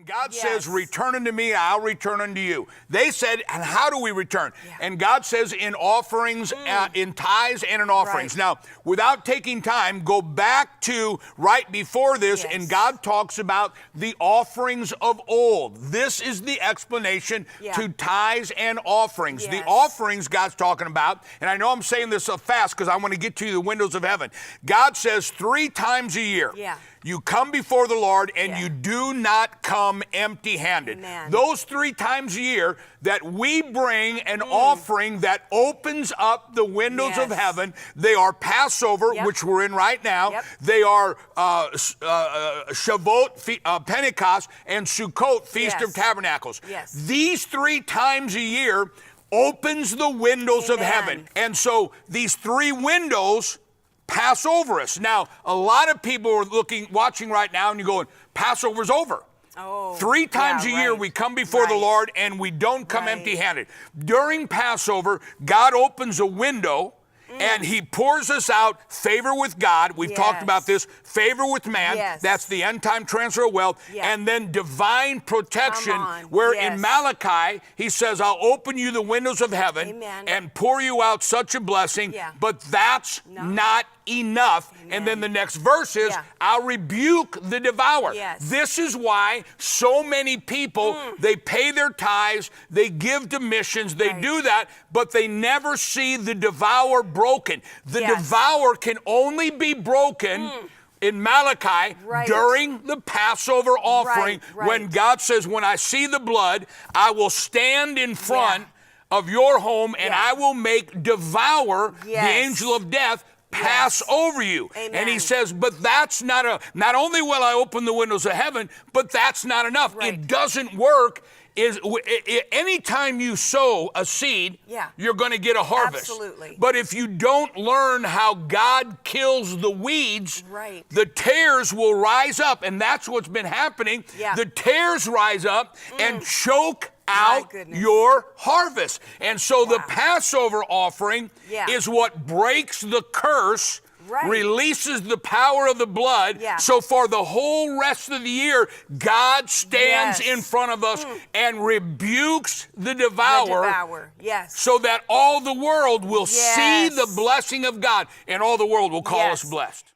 God says, return unto me, I'll return unto you. They said, and how do we return? And God says, in offerings, in tithes and in offerings. Now, without taking time, go back to right before this, and God talks about the offerings of old. This is the explanation to tithes and offerings. The offerings God's talking about, and I know I'm saying this so fast because I want to get to the windows of heaven. God says 3 times a year, you come before the Lord and you do not come empty-handed. Those 3 times a year that we bring an offering that opens up the windows of heaven. They are Passover, which we're in right now. They are Shavuot, Pentecost, and Sukkot, Feast of Tabernacles. These 3 times a year opens the windows of heaven. And so these 3 windows pass over us. Now, a lot of people are watching right now, and you're going, Passover's over. 3 times a year we come before the Lord, and we don't come empty-handed. During Passover, God opens a window, and he pours us out favor with God. We've talked about this. Favor with man. That's the end-time transfer of wealth. And then divine protection, where in Malachi, he says, I'll open you the windows of heaven and pour you out such a blessing. But that's not enough. And then the next verse is, I'll rebuke the devourer. This is why so many people, they pay their tithes, they give to missions, they do that, but they never see the devourer broken. The devourer can only be broken in Malachi during the Passover offering, when God says, when I see the blood, I will stand in front of your home and I will make devour the angel of death pass over you. And he says, but that's not only will I open the windows of heaven, but that's not enough. It doesn't work. Anytime you sow a seed, you're going to get a harvest. But if you don't learn how God kills the weeds, the tares will rise up. And that's what's been happening. The tares rise up and choke out your harvest. And so the Passover offering is what breaks the curse, releases the power of the blood. So for the whole rest of the year, God stands in front of us and rebukes the devourer, so that all the world will see the blessing of God, and all the world will call us blessed.